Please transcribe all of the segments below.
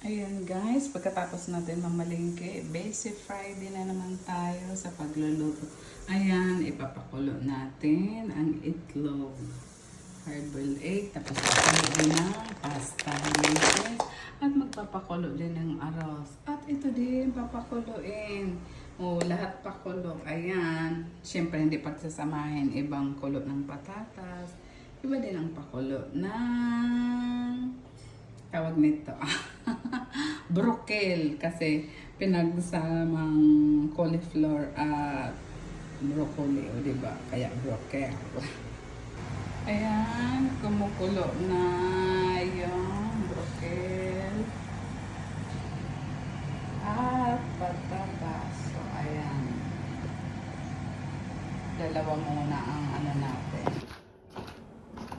Ayan guys, pagkatapos natin mamalingke, basic Friday na naman tayo sa pagluluto. Ayan, ipapakulo natin ang itlog. Hard-boiled egg, tapos pakulo din ng pasta. At magpapakulo din ng arroz. At ito din, papakuluin. O, lahat pakulo. Ayan, syempre hindi pagsasamahin. Ibang kulo ng patatas. Iba din ang pakulo ng tawag nito broccoli kasi pinagsamang cauliflower at broccoli, o diba? Kaya broccoli. Ayan, kumukulo na yung broccoli at patatas. So, ayan. Dalawa muna ang ano natin.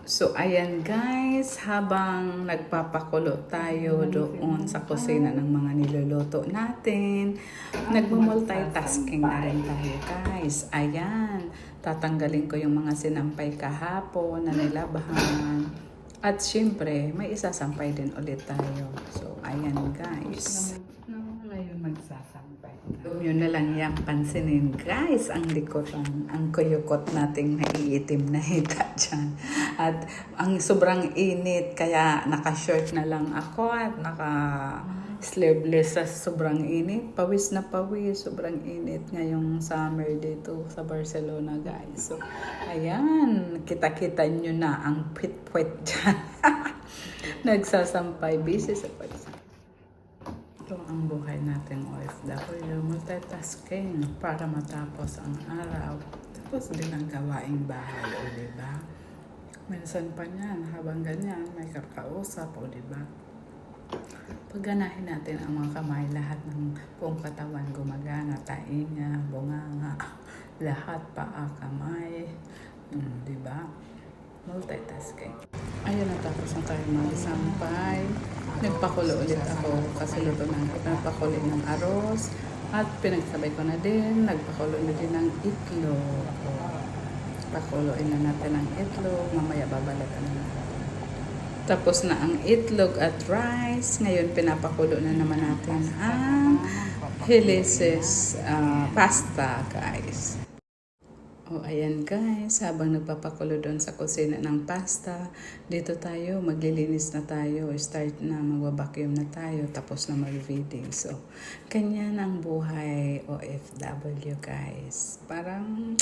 So, ayan guys, habang nagpapakulo tayo doon sa kusina ng mga niluluto natin, nagmumultitasking na rin tayo guys. Ayan, tatanggalin ko yung mga sinampay kahapon na nilabahan. At syempre, may isasampay din ulit tayo. So, ayan guys. Ngayon magsasampay. Yun na lang yung pansinin guys, ang likuran, ang kuyukot nating naiitim na hita dyan. At ang sobrang init, kaya naka-short na lang ako at naka-sleeveless sa sobrang init. Pawis na pawis, sobrang init ngayong summer dito sa Barcelona guys. So, ayan, kita-kita nyo na ang pit-pit dyan. Nagsasampay, busy sa pagsasampay. Ito ang buhay natin OFW, multitasking para matapos ang araw. Tapos din ang gawaing bahay, o diba? Minsan pa niyan, habang ganyan, may kakausap, o diba? Pagganahin natin ang mga kamay, lahat ng buong katawan gumagana, tainga, bunganga, lahat paa, kamay, diba? Multitasking. Ayun, natapos na tayo mag-sampay. Nagpakulo ulit ako kasi luto ng pinapakulo ng arroz. At pinagsabay ko na din, nagpakulo na din ng itlog. Pakuloin na natin ang itlog. Mamaya babalatan na natin. Tapos na ang itlog at rice. Ngayon pinapakulo na naman natin ang helices pasta guys. O ayan guys, habang nagpapakulo doon sa kusina ng pasta, dito tayo, maglilinis na tayo, start na, magbabacuum na tayo, tapos na mag-feeding. So, ganyan ang buhay OFW guys. Parang,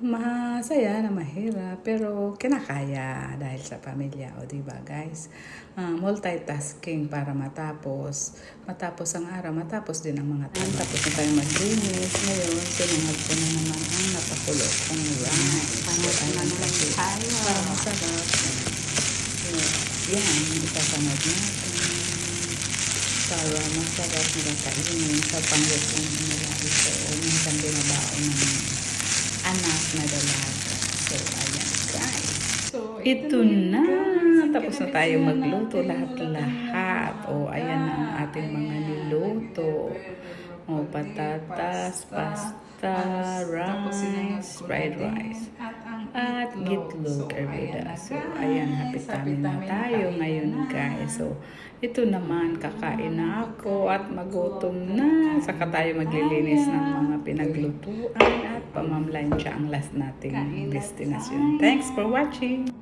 masaya na mahirap, pero kinakaya dahil sa pamilya, o diba guys? Multitasking para matapos ang araw, matapos din ang mga tayo. Tapos na tayo maglinis. Ngayon, sinangag ko na naman ang napakulo kong rice. Para masarap. Yan, isasangag natin. Para masarap nila kainin sa panglutong nila ito. Minsan binabaon ng anak na dalaga. So, ayan guys. So, ito na. Tapos na tayo magluto lahat-lahat. O, ayan na ang ating mga niluto. O, patatas, pasta, rice, fried rice. At gitlog, erbuda. So, ayan, happy tummy na tayo ngayon guys. So, ito naman, kakain na ako at magutom na. Saka tayo maglilinis ng mga pinaglutuan at pamamlansya ang last nating destination. Thanks for watching!